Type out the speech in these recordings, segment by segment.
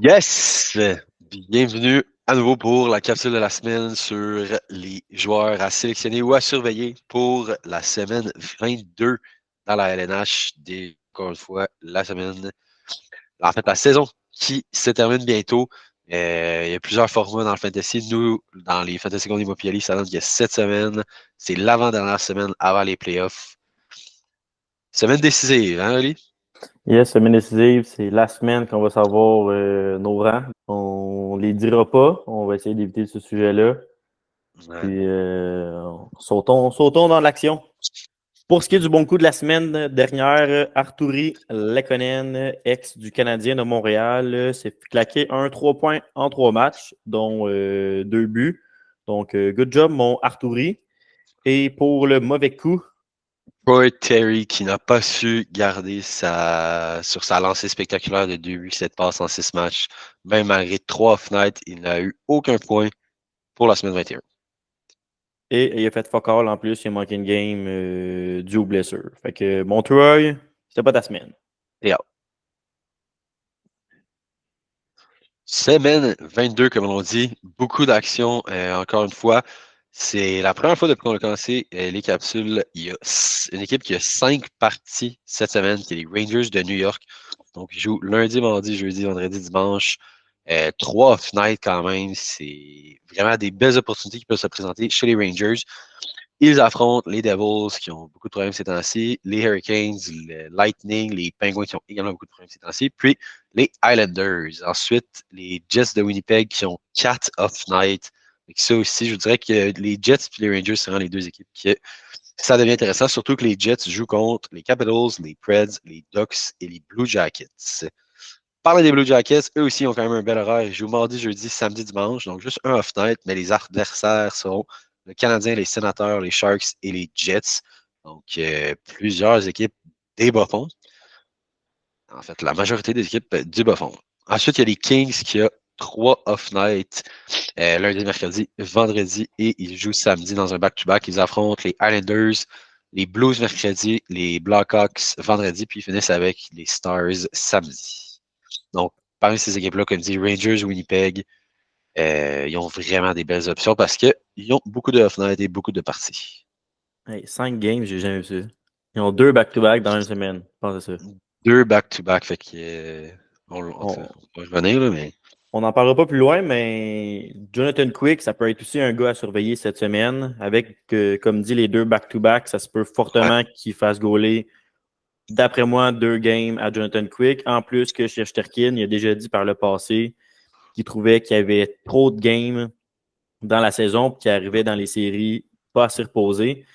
Yes! Bienvenue à nouveau pour la capsule de la semaine sur les joueurs à sélectionner ou à surveiller pour la semaine 22 dans la LNH. Encore une fois, la saison qui se termine bientôt. Il y a plusieurs formats dans le fantasy. Nous, dans les Fantasy Gold Immobilier, ça donne qu'il y a 7 semaines. C'est l'avant-dernière semaine avant les playoffs. Semaine décisive, hein, Oli? Yes, semaine décisive, c'est la semaine qu'on va savoir nos rangs. On les dira pas. On va essayer d'éviter ce sujet-là. Ouais. Puis sautons dans l'action. Pour ce qui est du bon coup de la semaine dernière, Arturi Lekkonen, ex du Canadien de Montréal, s'est claqué 3 points en 3 matchs, dont 2 buts. Donc, good job, mon Arturi. Et pour le mauvais coup, Troy Terry qui n'a pas su garder sur sa lancée spectaculaire de 2 buts, 7 passes en 6 matchs. Même malgré 3 off-nights, il n'a eu aucun point pour la semaine 21. et il a fait fuck all en plus, il a manqué une game due aux blessures. Fait que mon Troy, c'était pas ta semaine. Et out. Semaine 22, comme on dit, beaucoup d'actions. Encore une fois, c'est la première fois depuis qu'on a commencé les capsules. Il y a une équipe qui a 5 parties cette semaine, qui est les Rangers de New York. Donc, ils jouent lundi, mardi, jeudi, vendredi, dimanche. 3 off-night quand même. C'est vraiment des belles opportunités qui peuvent se présenter chez les Rangers. Ils affrontent les Devils qui ont beaucoup de problèmes ces temps-ci, les Hurricanes, le Lightning, les Penguins qui ont également beaucoup de problèmes ces temps-ci, puis les Islanders. Ensuite, les Jets de Winnipeg qui ont 4 off-night. Ça aussi, je vous dirais que les Jets et les Rangers seront les deux équipes qui ça devient intéressant, surtout que les Jets jouent contre les Capitals, les Preds, les Ducks et les Blue Jackets. Parler des Blue Jackets, eux aussi ont quand même un bel horaire. Ils jouent mardi, jeudi, samedi, dimanche, donc juste un off-night, mais les adversaires seront le Canadien, les Sénateurs, les Sharks et les Jets. Donc, plusieurs équipes des bas-fonds. En fait, la majorité des équipes du bas-fond. Ensuite, il y a les Kings qui ont 3 off-night, lundi, mercredi, vendredi, et ils jouent samedi dans un back-to-back. Ils affrontent les Islanders, les Blues mercredi, les Blackhawks vendredi, puis ils finissent avec les Stars samedi. Donc, parmi ces équipes-là, comme dit Rangers, Winnipeg, ils ont vraiment des belles options parce qu'ils ont beaucoup de off-night et beaucoup de parties. Hey, 5 games, j'ai jamais vu ça. Ils ont 2 back-to-back dans une semaine. Pense à ça. 2 back-to-back, fait que, en tout cas, On on va revenir, là, mais on n'en parlera pas plus loin, mais Jonathan Quick, ça peut être aussi un gars à surveiller cette semaine. Avec, comme dit, les 2 back-to-back, ça se peut ouais. fortement qu'il fasse gauler, d'après moi, 2 games à Jonathan Quick. En plus que Shesterkin, il a déjà dit par le passé qu'il trouvait qu'il y avait trop de games dans la saison et qu'il arrivait dans les séries pas assez reposé.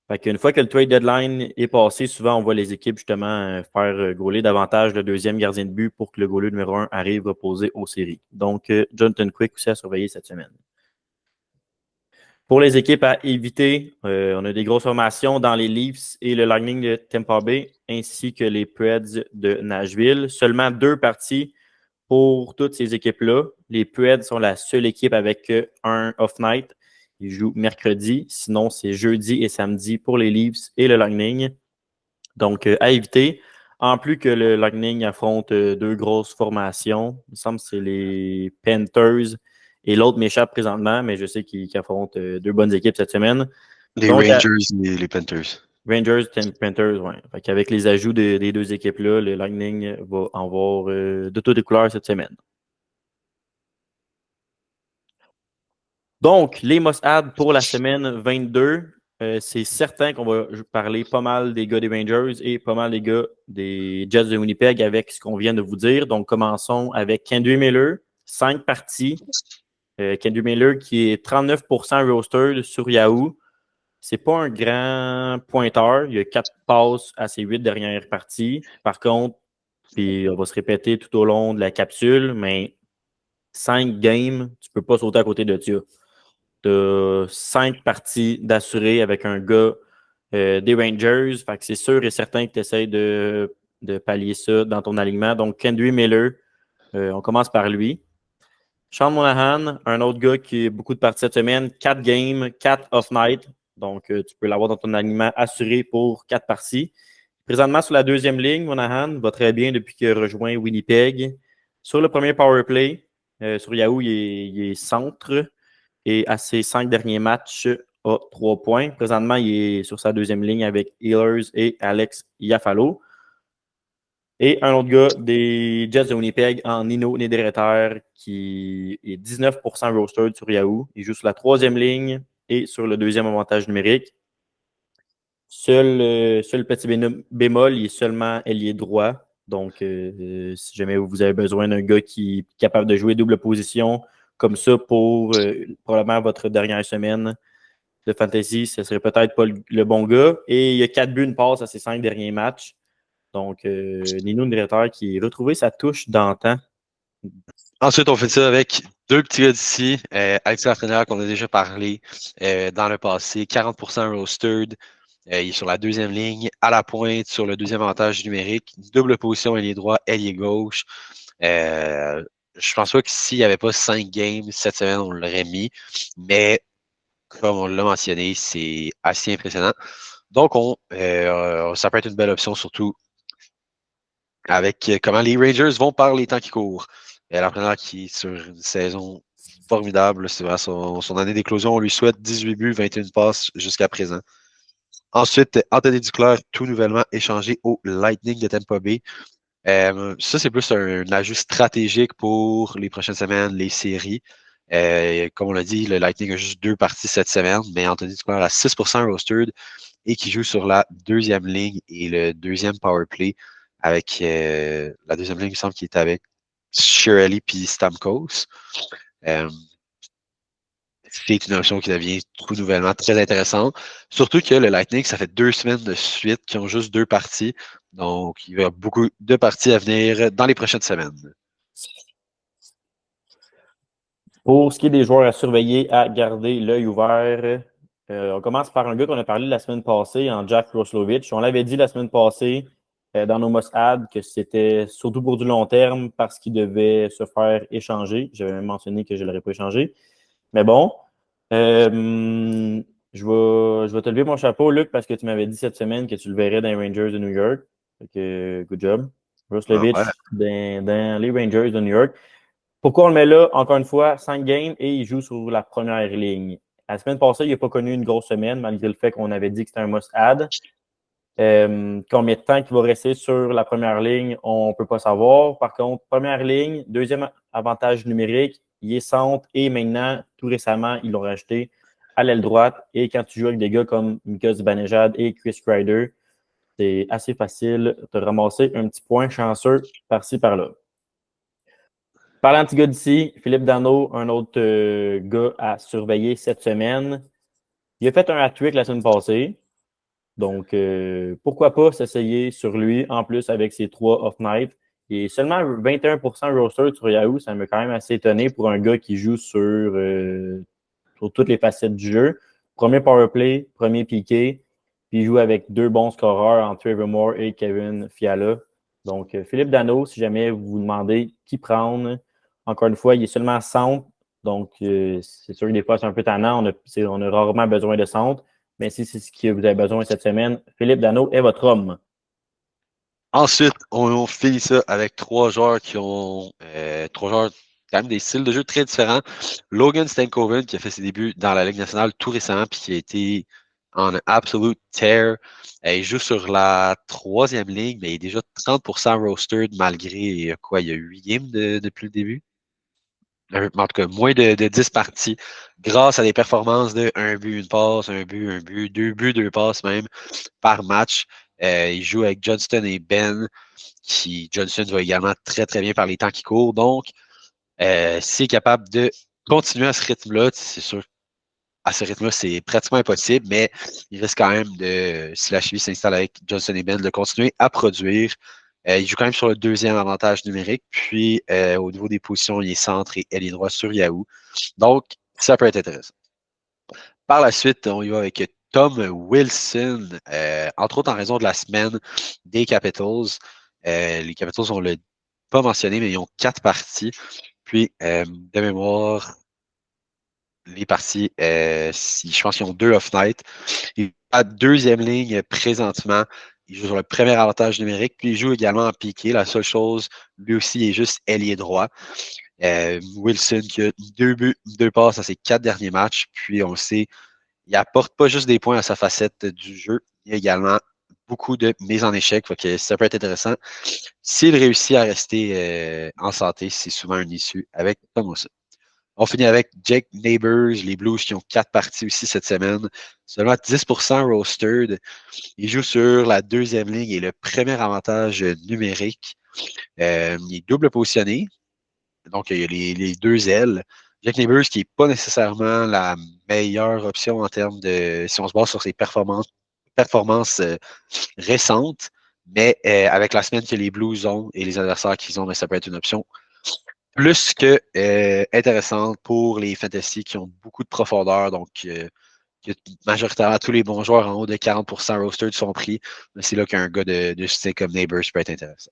Fait qu'une fois que le trade deadline est passé, souvent on voit les équipes justement faire gauler davantage le deuxième gardien de but pour que le goaler numéro 1 arrive reposé aux séries. Donc, Jonathan Quick aussi à surveiller cette semaine. Pour les équipes à éviter, on a des grosses formations dans les Leafs et le Lightning de Tampa Bay, ainsi que les Preds de Nashville. Seulement 2 parties pour toutes ces équipes-là. Les Preds sont la seule équipe avec un off-night. Ils jouent mercredi. Sinon, c'est jeudi et samedi pour les Leafs et le Lightning. Donc, à éviter. En plus que le Lightning affronte 2 grosses formations. Il me semble que c'est les Panthers et l'autre m'échappe présentement, mais je sais qu'ils affrontent 2 bonnes équipes cette semaine. Les Donc, Rangers et les Panthers. Rangers, Panthers, ouais. Avec les ajouts des 2 équipes-là, le Lightning va en voir de toutes les couleurs cette semaine. Donc, les must-add pour la semaine 22, c'est certain qu'on va parler pas mal des gars des Rangers et pas mal des gars des Jets de Winnipeg avec ce qu'on vient de vous dire. Donc, commençons avec Kendry Miller, 5 parties. Kendry Miller qui est 39% rostered sur Yahoo. C'est pas un grand pointeur. Il y a 4 passes à ses 8 dernières parties. Par contre, puis on va se répéter tout au long de la capsule, mais 5 games, tu peux pas sauter à côté de ça. Tu as 5 parties d'assuré avec un gars des Rangers. Fait que c'est sûr et certain que tu essaies de pallier ça dans ton alignement. Donc, Kendry Miller, on commence par lui. Sean Monahan, un autre gars qui a beaucoup de parties cette semaine, 4 games, 4 off-night. Donc, tu peux l'avoir dans ton alignement assuré pour 4 parties. Présentement, sur la deuxième ligne, Monahan va très bien depuis qu'il a rejoint Winnipeg. Sur le premier power play, sur Yahoo, il est centre et à ses 5 derniers matchs, a 3 points. Présentement, il est sur sa deuxième ligne avec Ehlers et Alex Iafallo. Et un autre gars des Jets de Winnipeg en Nino Niederreiter qui est 19% rostered sur Yahoo. Il joue sur la troisième ligne et sur le deuxième avantage numérique. Seul petit bémol, il est seulement ailier droit. Donc, si jamais vous avez besoin d'un gars qui est capable de jouer double position comme ça pour probablement votre dernière semaine de fantasy, ce serait peut-être pas le bon gars. Et il y a 4 buts, une passe à ses 5 derniers matchs. Donc, Nino Niederreiter qui a retrouvé sa touche d'antan. Ensuite, on fait ça avec deux petits gars d'ici. Alexis Lafrenière, qu'on a déjà parlé dans le passé, 40% rostered. Il est sur la deuxième ligne, à la pointe, sur le deuxième avantage numérique. Double position, ailier droit, ailier gauche. Je pense pas que s'il n'y avait pas 5 games cette semaine, on l'aurait mis. Mais comme on l'a mentionné, c'est assez impressionnant. Donc, ça peut être une belle option, surtout avec comment les Rangers vont par les temps qui courent. Et l'entraîneur qui est sur une saison formidable, c'est vrai, son année d'éclosion, on lui souhaite 18 buts, 21 passes jusqu'à présent. Ensuite, Anthony Duclair, tout nouvellement échangé au Lightning de Tampa Bay. Ça, c'est plus un ajout stratégique pour les prochaines semaines, les séries. Comme on l'a dit, le Lightning a juste 2 parties cette semaine, mais Anthony Duclair a 6% rostered et qui joue sur la deuxième ligne et le deuxième power play avec la deuxième ligne, il me semble qu'il est avec Shirley puis Stamkos. C'est une option qui devient tout nouvellement très intéressante. Surtout que le Lightning, ça fait 2 semaines de suite qu'ils ont juste 2 parties. Donc, il y a beaucoup de parties à venir dans les prochaines semaines. Pour ce qui est des joueurs à surveiller, à garder l'œil ouvert, on commence par un gars qu'on a parlé la semaine passée, en Jack Roslovich. On l'avait dit la semaine passée dans nos must-add que c'était surtout pour du long terme parce qu'il devait se faire échanger. J'avais même mentionné que je ne l'aurais pas échangé. Mais bon, je vais te lever mon chapeau, Luc, parce que tu m'avais dit cette semaine que tu le verrais dans les Rangers de New York. Donc, good job. Roslovich dans les Rangers de New York. Pourquoi on le met là? Encore une fois, 5 games et il joue sur la première ligne. La semaine passée, il n'a pas connu une grosse semaine, malgré le fait qu'on avait dit que c'était un must-add. Combien de temps il va rester sur la première ligne, on ne peut pas savoir. Par contre, première ligne, deuxième avantage numérique, il est centre et maintenant, tout récemment, ils l'ont rajouté à l'aile droite. Et quand tu joues avec des gars comme Mika Zibanejad et Chris Kreider, c'est assez facile de ramasser un petit point chanceux par-ci, par-là. Parlant de petit gars d'ici, Philippe Danault, un autre gars à surveiller cette semaine. Il a fait un hat-trick la semaine passée. Donc, pourquoi pas s'essayer sur lui, en plus avec ses 3 off-night. Il est seulement 21% roster sur Yahoo. Ça m'a quand même assez étonné pour un gars qui joue sur toutes les facettes du jeu. Premier powerplay, premier piqué, puis il joue avec 2 bons scoreurs en Trevor Moore et Kevin Fiala. Donc, Philippe Danault, si jamais vous vous demandez qui prendre, encore une fois, il est seulement centre. Donc, c'est sûr que des fois, c'est un peu tannant. On a rarement besoin de centre. Mais si c'est ce que vous avez besoin cette semaine, Philippe Danault est votre homme. Ensuite, on finit ça avec 3 joueurs qui ont 3 joueurs quand même des styles de jeu très différents. Logan Stankoven, qui a fait ses débuts dans la Ligue nationale tout récemment, puis qui a été en absolute tear. Il joue sur la troisième ligne, mais il est déjà 30% rostered malgré quoi, il y a 8 games depuis le début. En tout cas, moins de 10 parties, grâce à des performances de 1 but, 1 passe, 1 but, 2 buts, 2 passes même par match. Il joue avec Johnston et Ben, Johnston va également très très bien par les temps qui courent. Donc, s'il est capable de continuer à ce rythme-là, c'est sûr, à ce rythme-là, c'est pratiquement impossible, mais il risque quand même de, si la cheville s'installe avec Johnston et Ben, de continuer à produire. Il joue quand même sur le deuxième avantage numérique. Puis, au niveau des positions, il est centre et ailier droit sur Yahoo. Donc, ça peut être intéressant. Par la suite, on y va avec Tom Wilson, entre autres en raison de la semaine des Capitals. Les Capitals, on ne l'a pas mentionné, mais ils ont 4 parties. Puis, de mémoire, les parties, je pense qu'ils ont 2 off-night. À deuxième ligne présentement, Il joue sur le premier avantage numérique, puis il joue également en piqué. La seule chose, lui aussi, il est juste ailier droit. Wilson qui a 2 buts, 2 passes à ses 4 derniers matchs. Puis on le sait, il apporte pas juste des points à sa facette du jeu, il y a également beaucoup de mises en échec. Fait que ça peut être intéressant. S'il réussit à rester en santé, c'est souvent un issue avec Tom Wilson. On finit avec Jake Neighbors, les Blues qui ont 4 parties aussi cette semaine. Seulement 10% rostered. Il joue sur la deuxième ligne et le premier avantage numérique. Il est double positionné. Donc, il y a les 2 ailes. Jake Neighbors qui n'est pas nécessairement la meilleure option en termes de, si on se base sur ses performances récentes, mais avec la semaine que les Blues ont et les adversaires qu'ils ont, ça peut être une option plus que intéressante pour les fantasy qui ont beaucoup de profondeur. Donc, majoritairement, tous les bons joueurs en haut de 40% rostered sont pris. Mais c'est là qu'un gars de style comme Neighbors peut être intéressant.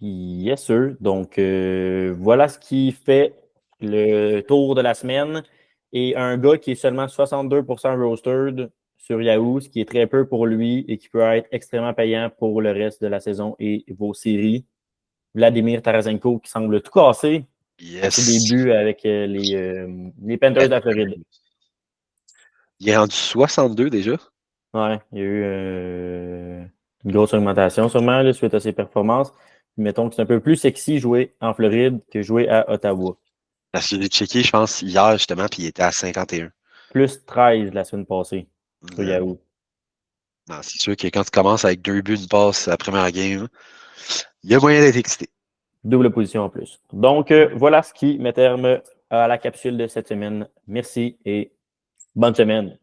Yes, sir. Donc, voilà ce qui fait le tour de la semaine. Et un gars qui est seulement 62% rostered sur Yahoo, ce qui est très peu pour lui et qui peut être extrêmement payant pour le reste de la saison et vos séries. Vladimir Tarasenko qui semble tout casser à ses débuts avec les Panthers de la Floride. Il est rendu 62 déjà. Ouais, il y a eu une grosse augmentation sûrement là, suite à ses performances. Mettons que c'est un peu plus sexy jouer en Floride que jouer à Ottawa. Parce que j'ai checké, je pense, hier justement, puis il était à 51. Plus 13 la semaine passée sur Yahoo. Non, c'est sûr que quand tu commences avec 2 buts, une passe à la première game, il y a moyen d'être excité. Double position en plus. Donc, voilà ce qui met terme à la capsule de cette semaine. Merci et bonne semaine.